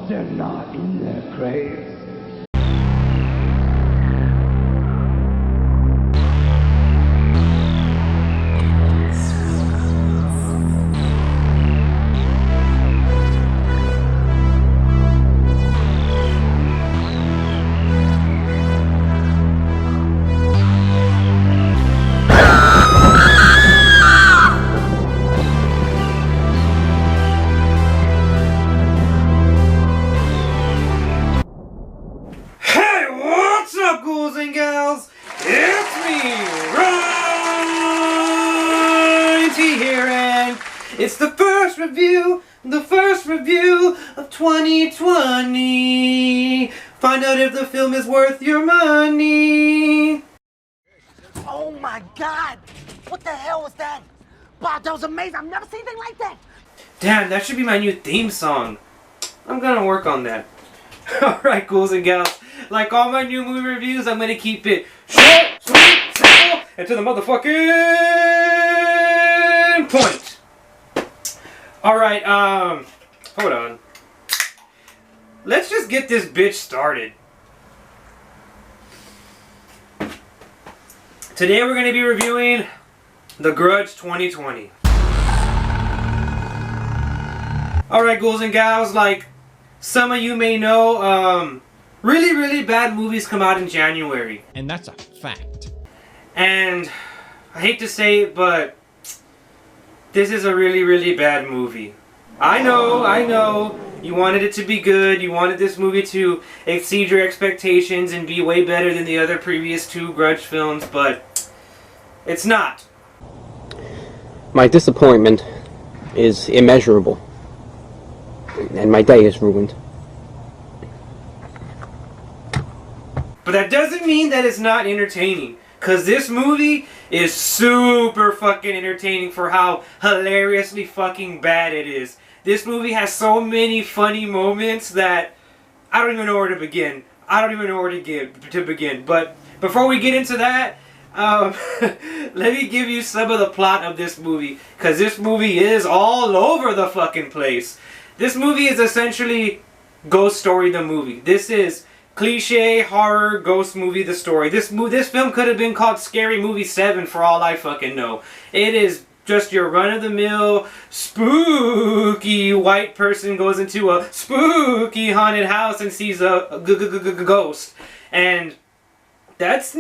but they're not in their graves. Ghouls and gals, it's me, Righty here, and it's the first review of 2020. Find out if the film is worth your money. Oh my God! What the hell was that? Wow, that was amazing! I've never seen anything like that! Damn, that should be my new theme song. I'm gonna work on that. Alright, ghouls and gals. Like all my new movie reviews, I'm gonna keep it short, sweet, simple, and to the motherfucking point. Alright, hold on. Let's just get this bitch started. Today we're gonna be reviewing The Grudge 2020. Alright, ghouls and gals, like some of you may know, really bad movies come out in January. And that's a fact. And I hate to say it, but this is a really bad movie. I know, you wanted it to be good, you wanted this movie to exceed your expectations and be way better than the other previous two Grudge films, but it's not. My disappointment is immeasurable. And my day is ruined. But that doesn't mean that it's not entertaining. Cause this movie is super fucking entertaining for how hilariously fucking bad it is. This movie has so many funny moments that I don't even know where to begin. To begin. But before we get into that, let me give you some of the plot of this movie. Cause this movie is all over the fucking place. This movie is essentially Ghost Story the movie. This is cliche horror ghost movie the story. This film could have been called Scary Movie 7 for all I fucking know. It is just your run-of-the-mill spooky white person goes into a spooky haunted house and sees a ghost. And that's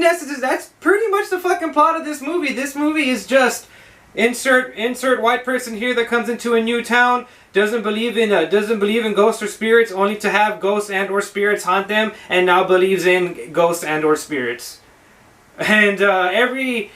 pretty much the fucking plot of this movie. This movie is just insert white person here that comes into a new town, doesn't believe in ghosts or spirits, only to have ghosts and or spirits haunt them, and now believes in ghosts and or spirits. And every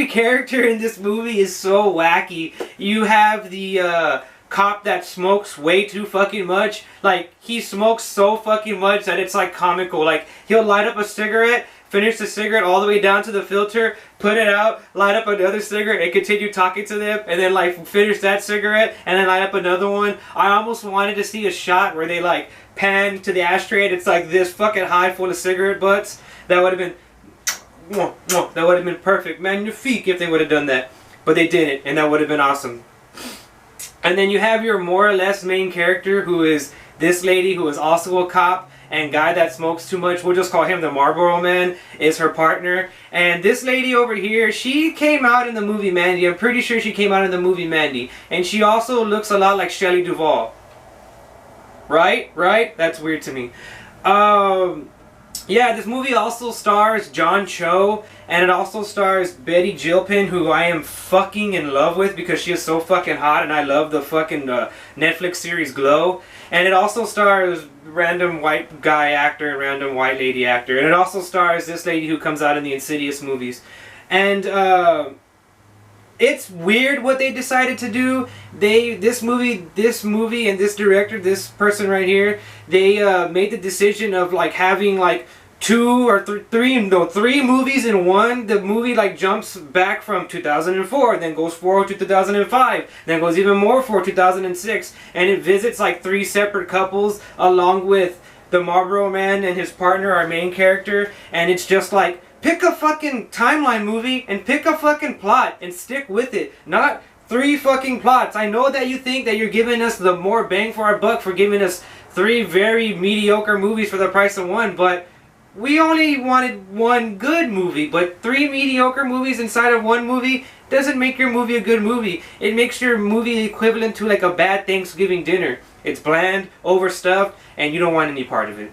character in this movie is so wacky. You have the cop that smokes way too fucking much. Like, he smokes so fucking much that it's like comical. Like, he'll light up a cigarette, finish the cigarette all the way down to the filter, put it out, light up another cigarette, and continue talking to them, and then like finish that cigarette, and then light up another one. I almost wanted to see a shot where they like pan to the ashtray and it's like this fucking hive full of cigarette butts. That would have been perfect, magnifique if they would have done that. But they didn't, and that would have been awesome. And then you have your more or less main character, who is this lady who is also a cop, and guy that smokes too much, we'll just call him the Marlboro Man, is her partner. And this lady over here, she came out in the movie Mandy. I'm pretty sure she came out in the movie Mandy. And she also looks a lot like Shelley Duvall. Right? That's weird to me. Yeah, this movie also stars John Cho, and it also stars Betty Gilpin, who I am fucking in love with because she is so fucking hot, and I love the fucking Netflix series Glow. And it also stars random white guy actor and random white lady actor, and it also stars this lady who comes out in the Insidious movies. And it's weird what they decided to do. This movie and this director, this person right here, they made the decision of like having like three movies in one. The movie like jumps back from 2004, then goes forward to 2005, then goes even more forward 2006, and it visits like three separate couples along with the Marlboro Man and his partner, our main character. And it's just like, pick a fucking timeline movie and pick a fucking plot and stick with it. Not three fucking plots. I know that you think that you're giving us the more bang for our buck for giving us 3 very mediocre movies for the price of one, but we only wanted one good movie. But 3 mediocre movies inside of one movie doesn't make your movie a good movie. It makes your movie equivalent to like a bad Thanksgiving dinner. It's bland, overstuffed, and you don't want any part of it.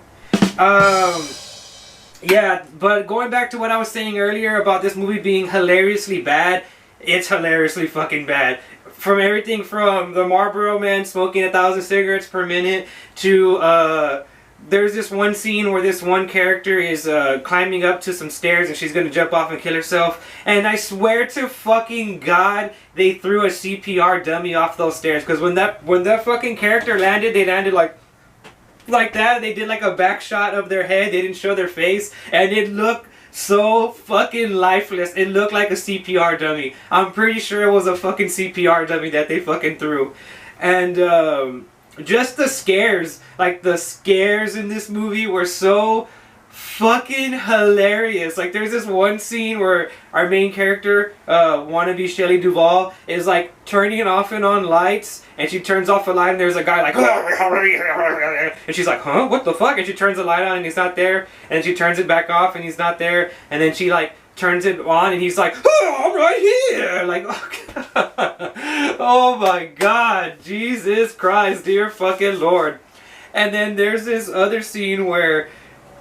Yeah, but going back to what I was saying earlier about this movie being hilariously bad, it's hilariously fucking bad. From everything from the Marlboro Man smoking 1,000 cigarettes per minute to there's this one scene where this one character is climbing up to some stairs and she's gonna jump off and kill herself. And I swear to fucking God, they threw a CPR dummy off those stairs. Because when that fucking character landed, they landed like that. They did like a back shot of their head. They didn't show their face, and it looked so fucking lifeless. It looked like a CPR dummy. I'm pretty sure it was a fucking CPR dummy that they fucking threw. And just the scares, like the scares in this movie were so fucking hilarious. Like there's this one scene where our main character, wannabe Shelley Duvall, is like turning off and on lights, and she turns off a light and there's a guy like and she's like, huh, what the fuck? And she turns the light on and he's not there, and she turns it back off and he's not there, and then she like turns it on and he's like, oh, I'm right here. Like, oh my God, Jesus Christ, dear fucking Lord. And then there's this other scene where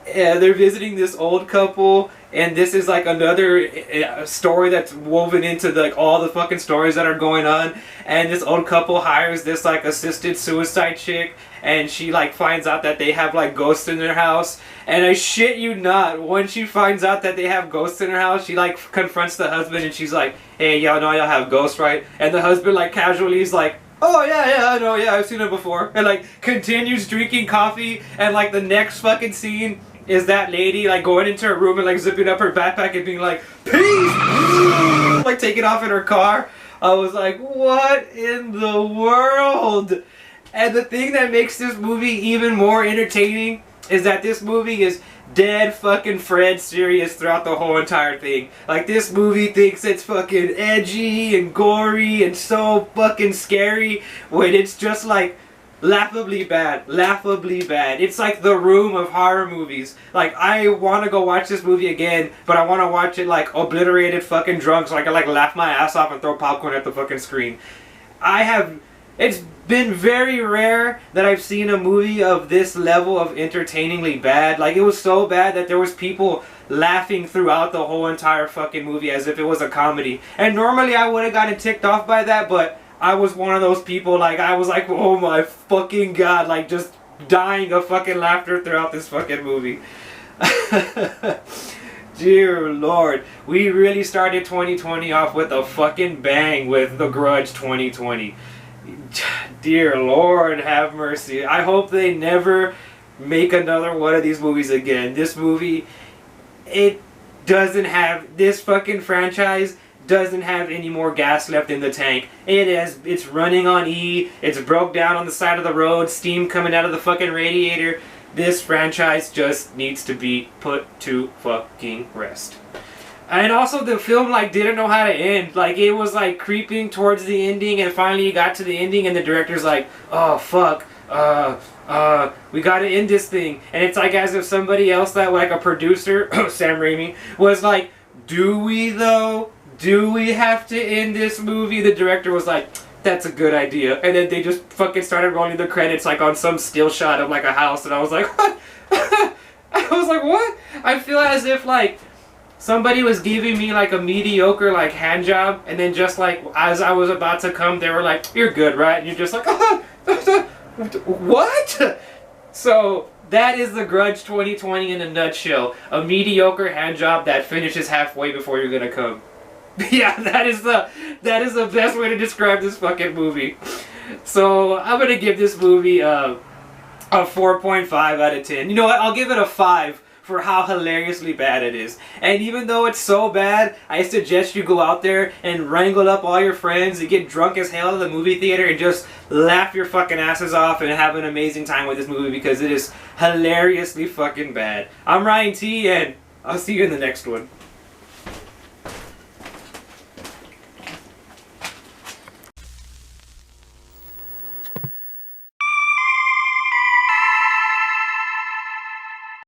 they're visiting this old couple, and this is like another story that's woven into like all the fucking stories that are going on. And this old couple hires this like assisted suicide chick, and she like finds out that they have like ghosts in their house. And I shit you not, when she finds out that they have ghosts in her house, she like confronts the husband and she's like, hey, y'all know y'all have ghosts, right? And the husband like casually is like, oh yeah, I know, yeah, I've seen it before. And like continues drinking coffee, and like the next fucking scene is that lady like going into her room and like zipping up her backpack and being like, peace, like taking off in her car. I was like, what in the world? And the thing that makes this movie even more entertaining is that this movie is dead fucking Fred serious throughout the whole entire thing. Like this movie thinks it's fucking edgy and gory and so fucking scary when it's just like laughably bad. Laughably bad. It's like The Room of horror movies. Like I want to go watch this movie again, but I want to watch it like obliterated fucking drunk so I can like laugh my ass off and throw popcorn at the fucking screen. It's been very rare that I've seen a movie of this level of entertainingly bad. Like it was so bad that there was people laughing throughout the whole entire fucking movie as if it was a comedy. And normally I would have gotten ticked off by that, but I was one of those people, like I was like, oh my fucking God, like just dying of fucking laughter throughout this fucking movie. Dear Lord, we really started 2020 off with a fucking bang with The Grudge 2020. Dear Lord, have mercy. I hope they never make another one of these movies again. This movie, it doesn't have, this fucking franchise doesn't have any more gas left in the tank. It's running on E, it's broke down on the side of the road, steam coming out of the fucking radiator. This franchise just needs to be put to fucking rest. And also the film like didn't know how to end. Like it was like creeping towards the ending, and finally it got to the ending and the director's like, oh fuck, we gotta end this thing. And it's like as if somebody else, that like a producer, Sam Raimi, was like, do we though? Do we have to end this movie? The director was like, that's a good idea. And then they just fucking started rolling the credits like on some still shot of like a house, and I was like, what? I was like, what? I feel as if like somebody was giving me like a mediocre like hand job, and then just like as I was about to come, they were like, you're good, right? And you're just like, what? So that is The Grudge 2020 in a nutshell. A mediocre hand job that finishes halfway before you're gonna come. Yeah, that is the best way to describe this fucking movie. So I'm gonna give this movie a 4.5 out of 10. You know what? I'll give it a 5 for how hilariously bad it is. And even though it's so bad, I suggest you go out there and wrangle up all your friends and get drunk as hell at the movie theater and just laugh your fucking asses off and have an amazing time with this movie, because it is hilariously fucking bad. I'm Ryan T, and I'll see you in the next one.